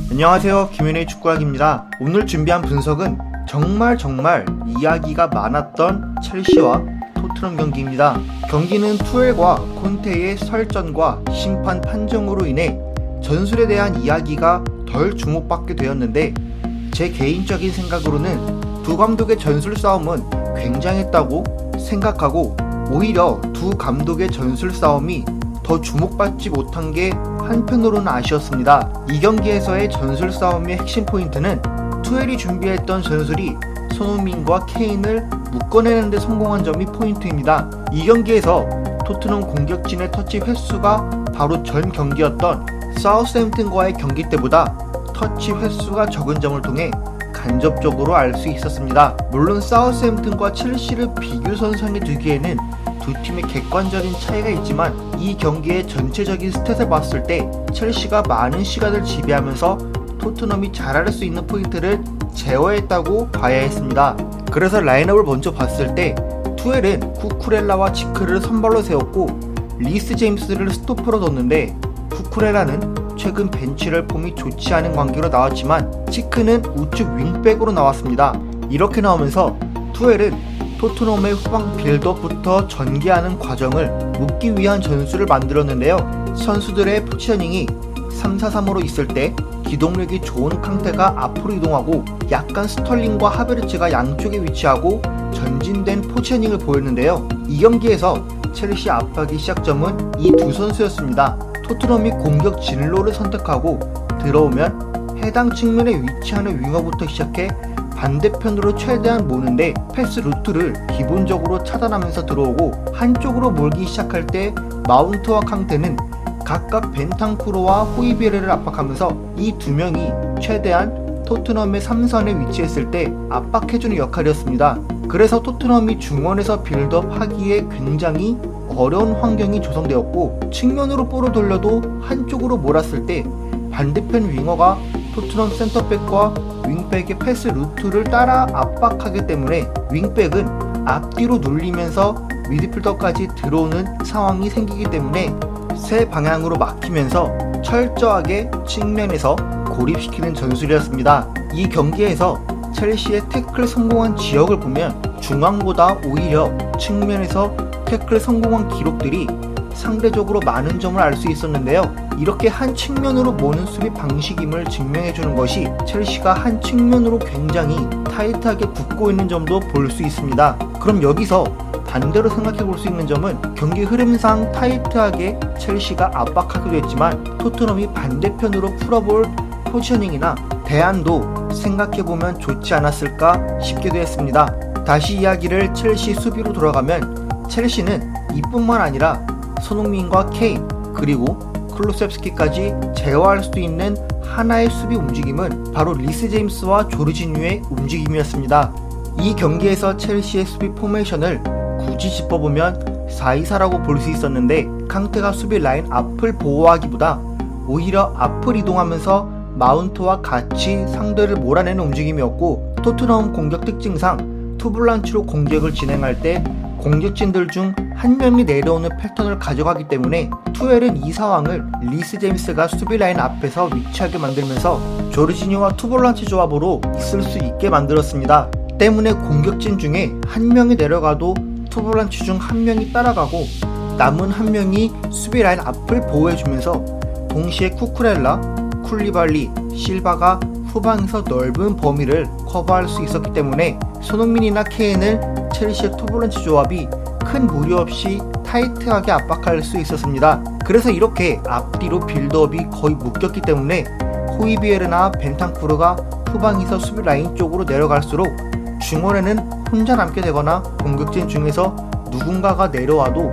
안녕하세요, 김윤의 축구학입니다. 오늘 준비한 분석은 정말 이야기가 많았던 첼시와 토트넘 경기입니다. 경기는 투엘과 콘테의 설전과 심판 판정으로 인해 전술에 대한 이야기가 덜 주목받게 되었는데, 제 개인적인 생각으로는 두 감독의 전술 싸움은 굉장했다고 생각하고, 오히려 두 감독의 전술 싸움이 더 주목받지 못한 게 한편으로는 아쉬웠습니다. 이 경기에서의 전술 싸움의 핵심 포인트는 투엘이 준비했던 전술이 손흥민과 케인을 묶어내는 데 성공한 점이 포인트입니다. 이 경기에서 토트넘 공격진의 터치 횟수가 바로 전 경기였던 사우스햄튼과의 경기 때보다 터치 횟수가 적은 점을 통해 간접적으로 알 수 있었습니다. 물론 사우스햄튼과 첼시를 비교선상에 두기에는 두 팀의 객관적인 차이가 있지만, 이 경기의 전체적인 스탯을 봤을 때 첼시가 많은 시간을 지배하면서 토트넘이 잘할 수 있는 포인트를 제어했다고 봐야 했습니다. 그래서 라인업을 먼저 봤을 때 투엘은 쿠쿠렐라와 지크를 선발로 세웠고 리스 제임스를 스토퍼로 뒀는데, 쿠쿠렐라는 최근 벤치럴 폼이 좋지 않은 관계로 나왔지만 지크는 우측 윙백으로 나왔습니다. 이렇게 나오면서 투엘은 토트넘의 후방 빌드업부터 전개하는 과정을 묶기 위한 전술을 만들었는데요. 선수들의 포지셔닝이 3-4-3으로 있을 때 기동력이 좋은 캉테가 앞으로 이동하고, 약간 스털링과 하베르츠가 양쪽에 위치하고 전진된 포지셔닝을 보였는데요. 이 경기에서 첼시 압박의 시작점은 이 두 선수였습니다. 토트넘이 공격 진로를 선택하고 들어오면 해당 측면에 위치하는 윙어부터 시작해 반대편으로 최대한 모는데, 패스 루트를 기본적으로 차단하면서 들어오고, 한쪽으로 몰기 시작할 때 마운트와 캉테는 각각 벤탄쿠르와 호이비에르를 압박하면서 이 두 명이 최대한 토트넘의 3선에 위치했을 때 압박해주는 역할이었습니다. 그래서 토트넘이 중원에서 빌드업 하기에 굉장히 어려운 환경이 조성되었고, 측면으로 볼을 돌려도 한쪽으로 몰았을 때 반대편 윙어가 토트넘 센터백과 윙백의 패스 루트를 따라 압박하기 때문에 윙백은 앞뒤로 눌리면서 미드필더까지 들어오는 상황이 생기기 때문에 세 방향으로 막히면서 철저하게 측면에서 고립시키는 전술이었습니다. 이 경기에서 첼시의 태클 성공한 지역을 보면 중앙보다 오히려 측면에서 태클 성공한 기록들이 상대적으로 많은 점을 알 수 있었는데요. 이렇게 한 측면으로 모는 수비 방식임을 증명해주는 것이 첼시가 한 측면으로 굉장히 타이트하게 붙고 있는 점도 볼 수 있습니다. 그럼 여기서 반대로 생각해 볼 수 있는 점은, 경기 흐름상 타이트하게 첼시가 압박하기도 했지만 토트넘이 반대편으로 풀어볼 포지셔닝이나 대안도 생각해보면 좋지 않았을까 싶기도 했습니다. 다시 이야기를 첼시 수비로 돌아가면, 첼시는 이뿐만 아니라 손흥민과 케인 그리고 클루셉스키까지 제어할 수 있는 하나의 수비 움직임은 바로 리스 제임스와 조르지뉴의 움직임이었습니다. 이 경기에서 첼시의 수비 포메이션을 굳이 짚어보면 4-2-4라고 볼 수 있었는데, 캉테가 수비 라인 앞을 보호하기보다 오히려 앞을 이동하면서 마운트와 같이 상대를 몰아내는 움직임이었고, 토트넘 공격 특징상 투볼란치로 공격을 진행할 때 공격진들 중 한 명이 내려오는 패턴을 가져가기 때문에 투엘은 이 상황을 리스 제임스가 수비 라인 앞에서 위치하게 만들면서 조르지뉴와 투볼란치 조합으로 있을 수 있게 만들었습니다. 때문에 공격진 중에 한 명이 내려가도 투볼란치 중 한 명이 따라가고, 남은 한 명이 수비 라인 앞을 보호해주면서 동시에 쿠쿠렐라, 쿨리발리, 실바가 후방에서 넓은 범위를 커버할 수 있었기 때문에 손흥민이나 케인을 첼시의 투볼란치 조합이 큰 무리 없이 타이트하게 압박할 수 있었습니다. 그래서 이렇게 앞뒤로 빌드업이 거의 묶였기 때문에 호이비에르나 벤탄쿠르가 후방에서 수비 라인 쪽으로 내려갈수록 중원에는 혼자 남게 되거나 공격진 중에서 누군가가 내려와도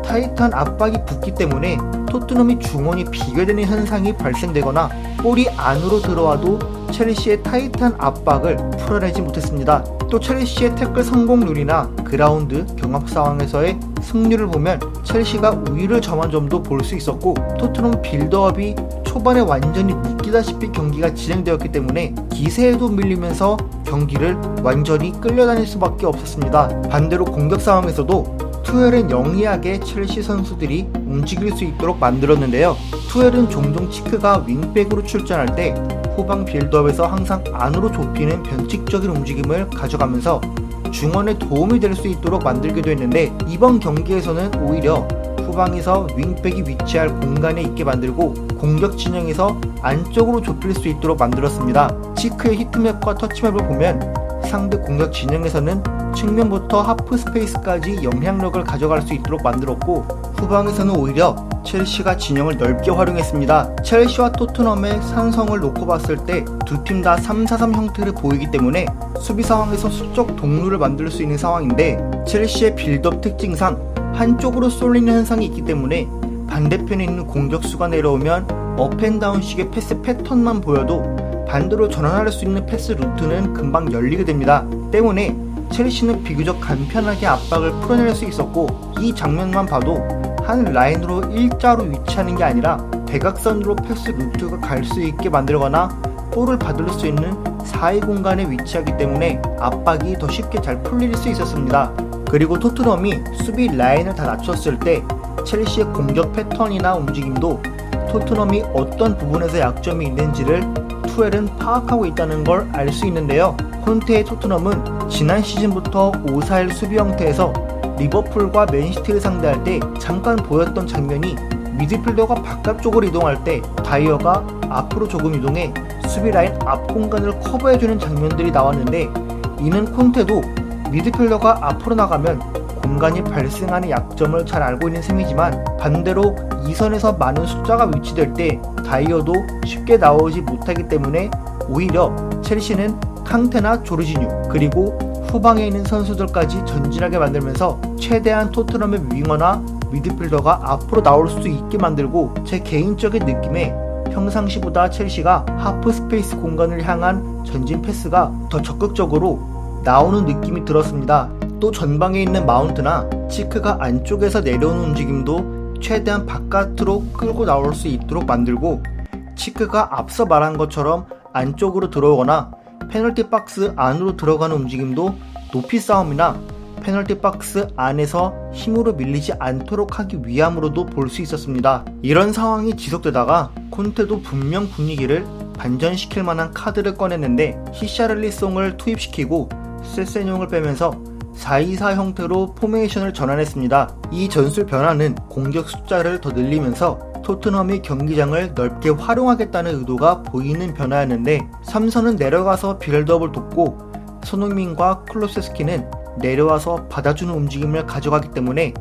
타이트한 압박이 붙기 때문에 토트넘이 중원이 비교되는 현상이 발생되거나 볼이 안으로 들어와도 첼시의 타이트한 압박을 풀어내지 못했습니다. 또 첼시의 태클 성공률이나 그라운드 경합 상황에서의 승률을 보면 첼시가 우위를 점한 점도 볼 수 있었고, 토트넘 빌드업이 초반에 완전히 묶이다시피 경기가 진행되었기 때문에 기세에도 밀리면서 경기를 완전히 끌려다닐 수밖에 없었습니다. 반대로 공격 상황에서도 투엘은 영리하게 첼시 선수들이 움직일 수 있도록 만들었는데요. 투엘은 종종 치크가 윙백으로 출전할 때 후방 빌드업에서 항상 안으로 좁히는 변칙적인 움직임을 가져가면서 중원에 도움이 될 수 있도록 만들기도 했는데, 이번 경기에서는 오히려 후방에서 윙백이 위치할 공간에 있게 만들고 공격 진영에서 안쪽으로 좁힐 수 있도록 만들었습니다. 치크의 히트맵과 터치맵을 보면 상대 공격 진영에서는 측면부터 하프 스페이스까지 영향력을 가져갈 수 있도록 만들었고, 후방에서는 오히려 첼시가 진영을 넓게 활용했습니다. 첼시와 토트넘의 산성을 놓고 봤을 때 두 팀 다 3-4-3 형태를 보이기 때문에 수비 상황에서 수적 동루를 만들 수 있는 상황인데, 첼시의 빌드업 특징상 한쪽으로 쏠리는 현상이 있기 때문에 반대편에 있는 공격수가 내려오면 업앤다운식의 패스 패턴만 보여도 반대로 전환할 수 있는 패스 루트는 금방 열리게 됩니다. 때문에 첼시는 비교적 간편하게 압박을 풀어낼 수 있었고, 이 장면만 봐도 한 라인으로 일자로 위치하는 게 아니라 대각선으로 패스 루트가 갈 수 있게 만들거나 볼을 받을 수 있는 사이 공간에 위치하기 때문에 압박이 더 쉽게 잘 풀릴 수 있었습니다. 그리고 토트넘이 수비 라인을 다 낮췄을 때 첼시의 공격 패턴이나 움직임도 토트넘이 어떤 부분에서 약점이 있는지를 투엘은 파악하고 있다는 걸 알 수 있는데요. 콘테의 토트넘은 지난 시즌부터 5-4-1 수비 형태에서 리버풀과 맨시티를 상대할 때 잠깐 보였던 장면이, 미드필더가 바깥쪽으로 이동할 때 다이어가 앞으로 조금 이동해 수비 라인 앞 공간을 커버해주는 장면들이 나왔는데, 이는 콘테도 미드필더가 앞으로 나가면 공간이 발생하는 약점을 잘 알고 있는 셈이지만, 반대로 2선에서 많은 숫자가 위치될 때 다이어도 쉽게 나오지 못하기 때문에 오히려 첼시는 캉테나 조르지뉴 그리고 후방에 있는 선수들까지 전진하게 만들면서 최대한 토트넘의 윙어나 미드필더가 앞으로 나올 수 있게 만들고, 제 개인적인 느낌에 평상시보다 첼시가 하프 스페이스 공간을 향한 전진 패스가 더 적극적으로 나오는 느낌이 들었습니다. 또 전방에 있는 마운트나 치크가 안쪽에서 내려오는 움직임도 최대한 바깥으로 끌고 나올 수 있도록 만들고, 치크가 앞서 말한 것처럼 안쪽으로 들어오거나 페널티 박스 안으로 들어가는 움직임도 높이 싸움이나 페널티 박스 안에서 힘으로 밀리지 않도록 하기 위함으로도 볼 수 있었습니다. 이런 상황이 지속되다가 콘테도 분명 분위기를 반전시킬 만한 카드를 꺼냈는데, 히샤를리송을 투입시키고 세세뇽을 빼면서 4-2-4 형태로 포메이션을 전환했습니다. 이 전술 변화는 공격 숫자를 더 늘리면서 토트넘이 경기장을 넓게 활용하겠다는 의도가 보이는 변화였는데, 3선은 내려가서 빌드업을 돕고 손흥민과 클로세스키는 내려와서 받아주는 움직임을 가져가기 때문에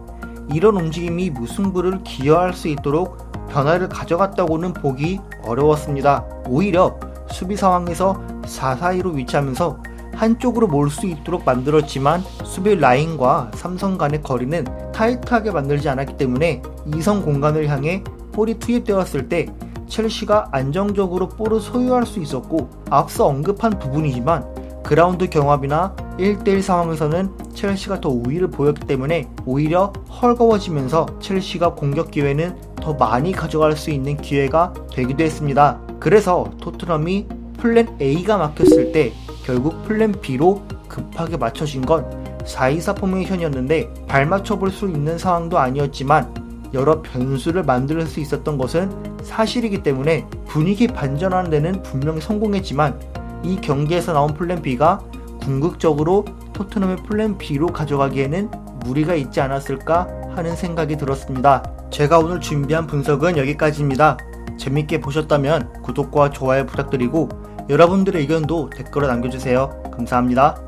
이런 움직임이 무승부를 기여할 수 있도록 변화를 가져갔다고는 보기 어려웠습니다. 오히려 수비 상황에서 4-4-2로 위치하면서 한쪽으로 몰 수 있도록 만들었지만 수비 라인과 3선 간의 거리는 타이트하게 만들지 않았기 때문에 2선 공간을 향해 볼이 투입되었을 때 첼시가 안정적으로 볼을 소유할 수 있었고, 앞서 언급한 부분이지만 그라운드 경합이나 1대1 상황에서는 첼시가 더 우위를 보였기 때문에 오히려 헐거워지면서 첼시가 공격 기회는 더 많이 가져갈 수 있는 기회가 되기도 했습니다. 그래서 토트넘이 플랜 A가 막혔을 때 결국 플랜 B로 급하게 맞춰진 건 4-2-4 포메이션이었는데, 발 맞춰볼 수 있는 상황도 아니었지만 여러 변수를 만들 수 있었던 것은 사실이기 때문에 분위기 반전하는 데는 분명히 성공했지만, 이 경기에서 나온 플랜 B가 궁극적으로 토트넘의 플랜 B로 가져가기에는 무리가 있지 않았을까 하는 생각이 들었습니다. 제가 오늘 준비한 분석은 여기까지입니다. 재밌게 보셨다면 구독과 좋아요 부탁드리고 여러분들의 의견도 댓글로 남겨주세요. 감사합니다.